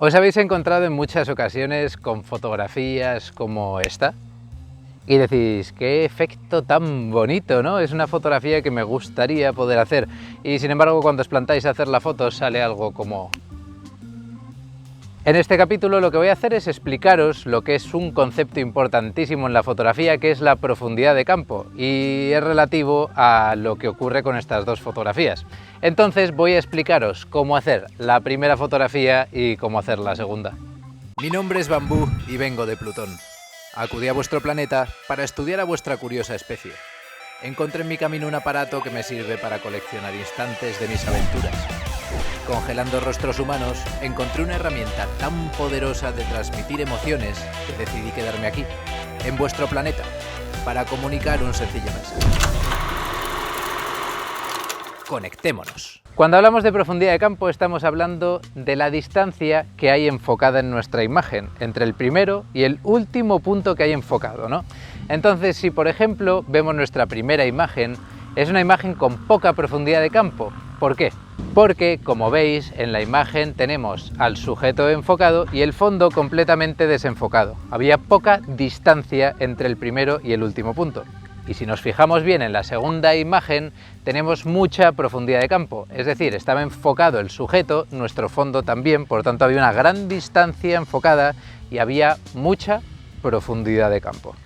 ¿Os habéis encontrado en muchas ocasiones con fotografías como esta? Y decís, qué efecto tan bonito, ¿no? Es una fotografía que me gustaría poder hacer. Y sin embargo, cuando os plantáis a hacer la foto, sale algo como... En este capítulo lo que voy a hacer es explicaros lo que es un concepto importantísimo en la fotografía, que es la profundidad de campo, y es relativo a lo que ocurre con estas dos fotografías. Entonces voy a explicaros cómo hacer la primera fotografía y cómo hacer la segunda. Mi nombre es Bambú y vengo de Plutón. Acudí a vuestro planeta para estudiar a vuestra curiosa especie. Encontré en mi camino un aparato que me sirve para coleccionar instantes de mis aventuras. Congelando rostros humanos, encontré una herramienta tan poderosa de transmitir emociones que decidí quedarme aquí, en vuestro planeta, para comunicar un sencillo mensaje. Conectémonos. Cuando hablamos de profundidad de campo estamos hablando de la distancia que hay enfocada en nuestra imagen, entre el primero y el último punto que hay enfocado, ¿no? Entonces, si por ejemplo vemos nuestra primera imagen, es una imagen con poca profundidad de campo. ¿Por qué? Porque, como veis, en la imagen tenemos al sujeto enfocado y el fondo completamente desenfocado. Había poca distancia entre el primero y el último punto. Y si nos fijamos bien en la segunda imagen, tenemos mucha profundidad de campo. Es decir, estaba enfocado el sujeto, nuestro fondo también, por lo tanto había una gran distancia enfocada y había mucha profundidad de campo.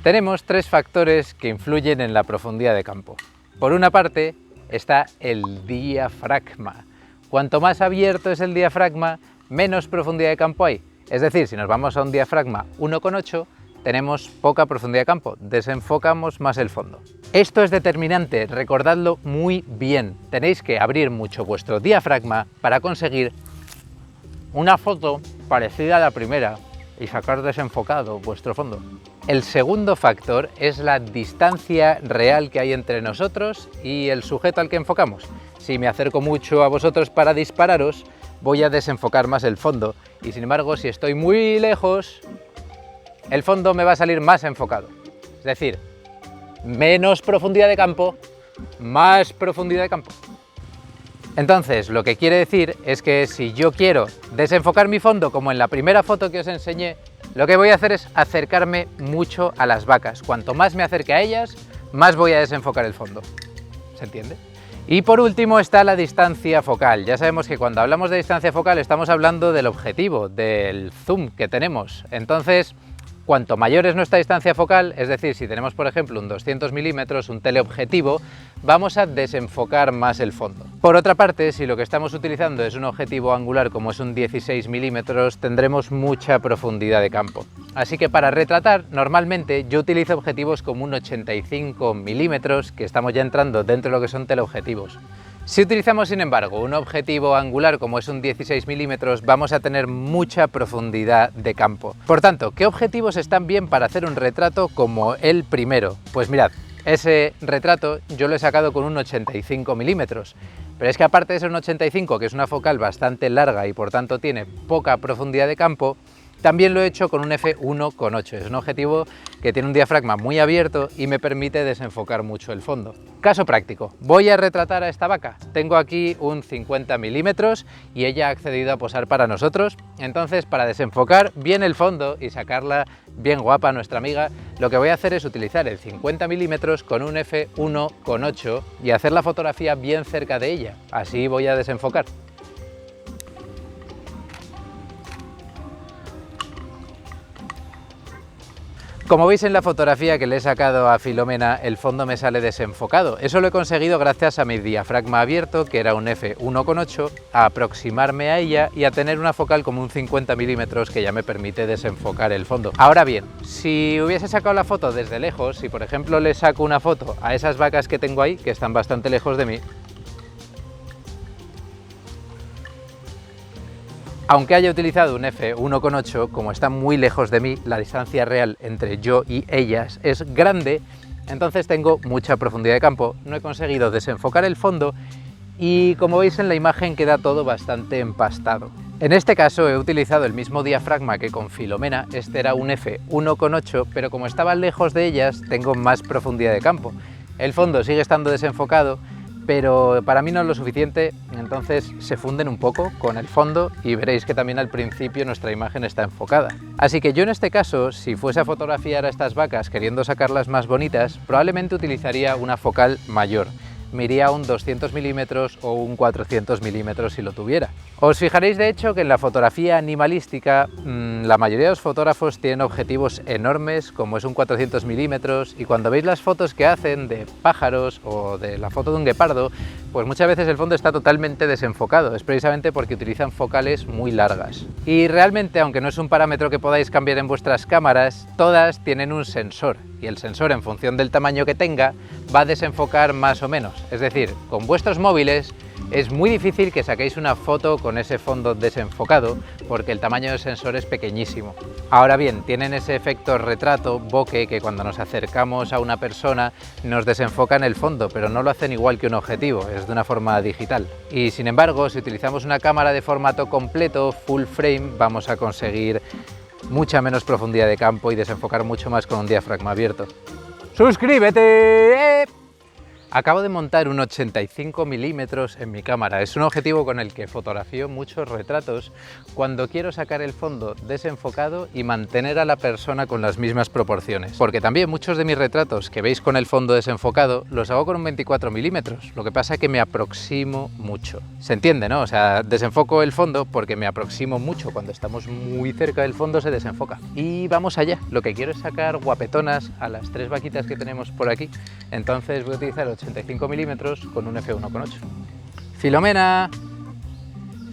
Tenemos tres factores que influyen en la profundidad de campo. Por una parte, está el diafragma. Cuanto más abierto es el diafragma, menos profundidad de campo hay. Es decir, si nos vamos a un diafragma 1,8, tenemos poca profundidad de campo, desenfocamos más el fondo. Esto es determinante, recordadlo muy bien. Tenéis que abrir mucho vuestro diafragma para conseguir una foto parecida a la primera y sacar desenfocado vuestro fondo. El segundo factor es la distancia real que hay entre nosotros y el sujeto al que enfocamos. Si me acerco mucho a vosotros para dispararos, voy a desenfocar más el fondo, y sin embargo, si estoy muy lejos, el fondo me va a salir más enfocado. Es decir, menos profundidad de campo, más profundidad de campo. Entonces, lo que quiere decir es que si yo quiero desenfocar mi fondo, como en la primera foto que os enseñé, lo que voy a hacer es acercarme mucho a las vacas. Cuanto más me acerque a ellas, más voy a desenfocar el fondo. ¿Se entiende? Y por último está la distancia focal. Ya sabemos que cuando hablamos de distancia focal estamos hablando del objetivo, del zoom que tenemos. Entonces, cuanto mayor es nuestra distancia focal, es decir, si tenemos por ejemplo un 200 milímetros, un teleobjetivo, vamos a desenfocar más el fondo. Por otra parte, si lo que estamos utilizando es un objetivo angular como es un 16 milímetros, tendremos mucha profundidad de campo. Así que para retratar, normalmente yo utilizo objetivos como un 85 milímetros, que estamos ya entrando dentro de lo que son teleobjetivos. Si utilizamos, sin embargo, un objetivo angular como es un 16 milímetros, vamos a tener mucha profundidad de campo. Por tanto, ¿qué objetivos están bien para hacer un retrato como el primero? Pues mirad, ese retrato yo lo he sacado con un 85 milímetros. Pero es que aparte de ser un 85, que es una focal bastante larga y por tanto tiene poca profundidad de campo, también lo he hecho con un f1.8, es un objetivo que tiene un diafragma muy abierto y me permite desenfocar mucho el fondo. Caso práctico, voy a retratar a esta vaca. Tengo aquí un 50 milímetros y ella ha accedido a posar para nosotros. Entonces, para desenfocar bien el fondo y sacarla bien guapa nuestra amiga, lo que voy a hacer es utilizar el 50 milímetros con un f1.8 y hacer la fotografía bien cerca de ella. Así voy a desenfocar. Como veis en la fotografía que le he sacado a Filomena, el fondo me sale desenfocado. Eso lo he conseguido gracias a mi diafragma abierto, que era un f1.8, a aproximarme a ella y a tener una focal como un 50 milímetros que ya me permite desenfocar el fondo. Ahora bien, si hubiese sacado la foto desde lejos, si por ejemplo le saco una foto a esas vacas que tengo ahí, que están bastante lejos de mí, aunque haya utilizado un f1.8, como están muy lejos de mí, la distancia real entre yo y ellas es grande, entonces tengo mucha profundidad de campo, no he conseguido desenfocar el fondo y como veis en la imagen queda todo bastante empastado. En este caso he utilizado el mismo diafragma que con Filomena, este era un f1.8, pero como estaba lejos de ellas tengo más profundidad de campo. El fondo sigue estando desenfocado, pero para mí no es lo suficiente, entonces se funden un poco con el fondo y veréis que también al principio nuestra imagen está enfocada. Así que yo en este caso, si fuese a fotografiar a estas vacas queriendo sacarlas más bonitas, probablemente utilizaría una focal mayor. Me iría a un 200 milímetros o un 400 milímetros si lo tuviera. Os fijaréis de hecho que en la fotografía animalística la mayoría de los fotógrafos tienen objetivos enormes como es un 400 milímetros y cuando veis las fotos que hacen de pájaros o de la foto de un guepardo, pues muchas veces el fondo está totalmente desenfocado, es precisamente porque utilizan focales muy largas. Y realmente, aunque no es un parámetro que podáis cambiar en vuestras cámaras, todas tienen un sensor y el sensor en función del tamaño que tenga va a desenfocar más o menos. Es decir, con vuestros móviles es muy difícil que saquéis una foto con ese fondo desenfocado porque el tamaño del sensor es pequeñísimo. Ahora bien, tienen ese efecto retrato, bokeh, que cuando nos acercamos a una persona nos desenfocan el fondo, pero no lo hacen igual que un objetivo, es de una forma digital. Y sin embargo, si utilizamos una cámara de formato completo, full frame, vamos a conseguir mucha menos profundidad de campo y desenfocar mucho más con un diafragma abierto. ¡Suscríbete! Acabo de montar un 85 milímetros en mi cámara. Es un objetivo con el que fotografío muchos retratos cuando quiero sacar el fondo desenfocado y mantener a la persona con las mismas proporciones. Porque también muchos de mis retratos que veis con el fondo desenfocado los hago con un 24 milímetros. Lo que pasa es que me aproximo mucho. ¿Se entiende, no? O sea, desenfoco el fondo porque me aproximo mucho. Cuando estamos muy cerca del fondo se desenfoca. Y vamos allá. Lo que quiero es sacar guapetonas a las 3 vaquitas que tenemos por aquí. Entonces voy a utilizar 85 milímetros con un f1.8. Filomena,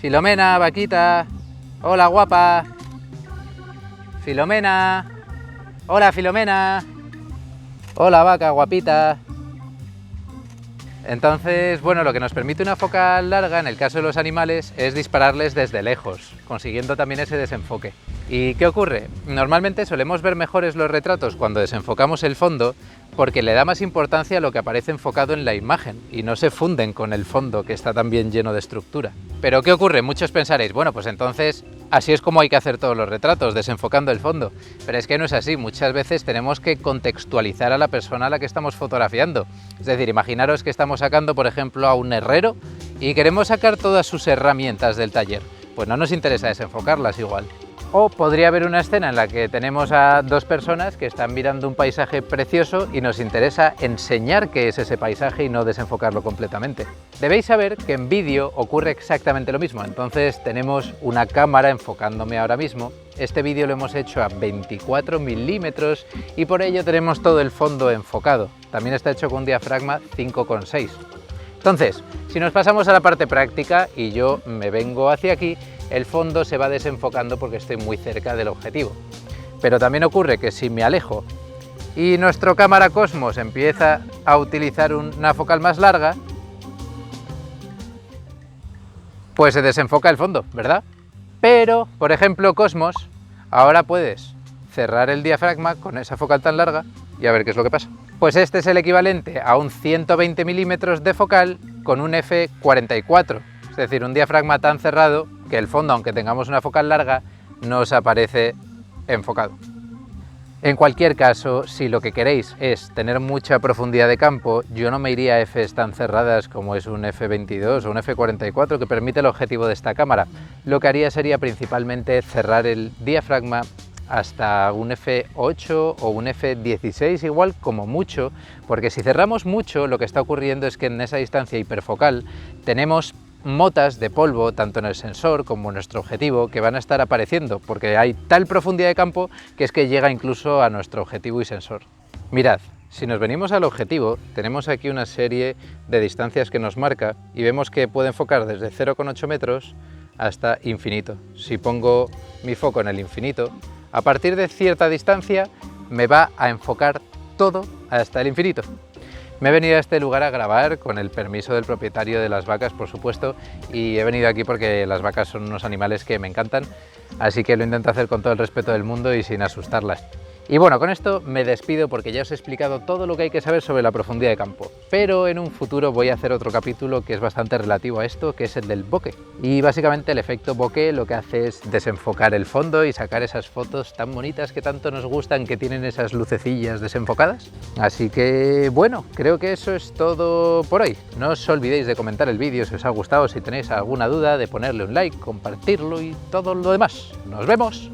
Filomena, vaquita, hola guapa, Filomena, hola Filomena, hola vaca guapita. Entonces, bueno, lo que nos permite una focal larga en el caso de los animales es dispararles desde lejos, consiguiendo también ese desenfoque. ¿Y qué ocurre? Normalmente solemos ver mejores los retratos cuando desenfocamos el fondo porque le da más importancia a lo que aparece enfocado en la imagen y no se funden con el fondo que está también lleno de estructura. Pero ¿qué ocurre? Muchos pensaréis, bueno, pues entonces así es como hay que hacer todos los retratos, desenfocando el fondo. Pero es que no es así, muchas veces tenemos que contextualizar a la persona a la que estamos fotografiando. Es decir, imaginaros que estamos sacando, por ejemplo, a un herrero y queremos sacar todas sus herramientas del taller. Pues no nos interesa desenfocarlas igual. O podría haber una escena en la que tenemos a 2 personas que están mirando un paisaje precioso y nos interesa enseñar qué es ese paisaje y no desenfocarlo completamente. Debéis saber que en vídeo ocurre exactamente lo mismo, entonces tenemos una cámara enfocándome ahora mismo. Este vídeo lo hemos hecho a 24 milímetros y por ello tenemos todo el fondo enfocado. También está hecho con un diafragma 5,6. Entonces, si nos pasamos a la parte práctica y yo me vengo hacia aquí, el fondo se va desenfocando porque estoy muy cerca del objetivo. Pero también ocurre que si me alejo y nuestro cámara Cosmos empieza a utilizar una focal más larga, pues se desenfoca el fondo, ¿verdad? Pero, por ejemplo, Cosmos, ahora puedes cerrar el diafragma con esa focal tan larga y a ver qué es lo que pasa. Pues este es el equivalente a un 120 milímetros de focal con un f44, es decir, un diafragma tan cerrado que el fondo, aunque tengamos una focal larga, nos aparece enfocado. En cualquier caso, si lo que queréis es tener mucha profundidad de campo, yo no me iría a Fs tan cerradas como es un f22 o un f44 que permite el objetivo de esta cámara. Lo que haría sería principalmente cerrar el diafragma hasta un f8 o un f16 igual como mucho, porque si cerramos mucho lo que está ocurriendo es que en esa distancia hiperfocal tenemos motas de polvo tanto en el sensor como en nuestro objetivo que van a estar apareciendo porque hay tal profundidad de campo que es que llega incluso a nuestro objetivo y sensor. Mirad, si nos venimos al objetivo tenemos aquí una serie de distancias que nos marca y vemos que puede enfocar desde 0,8 metros hasta infinito. Si pongo mi foco en el infinito, a partir de cierta distancia me va a enfocar todo hasta el infinito. Me he venido a este lugar a grabar con el permiso del propietario de las vacas, por supuesto, y he venido aquí porque las vacas son unos animales que me encantan, así que lo intento hacer con todo el respeto del mundo y sin asustarlas. Y bueno, con esto me despido porque ya os he explicado todo lo que hay que saber sobre la profundidad de campo. Pero en un futuro voy a hacer otro capítulo que es bastante relativo a esto, que es el del bokeh. Y básicamente el efecto bokeh lo que hace es desenfocar el fondo y sacar esas fotos tan bonitas que tanto nos gustan, que tienen esas lucecillas desenfocadas. Así que bueno, creo que eso es todo por hoy. No os olvidéis de comentar el vídeo si os ha gustado, si tenéis alguna duda, de ponerle un like, compartirlo y todo lo demás. ¡Nos vemos!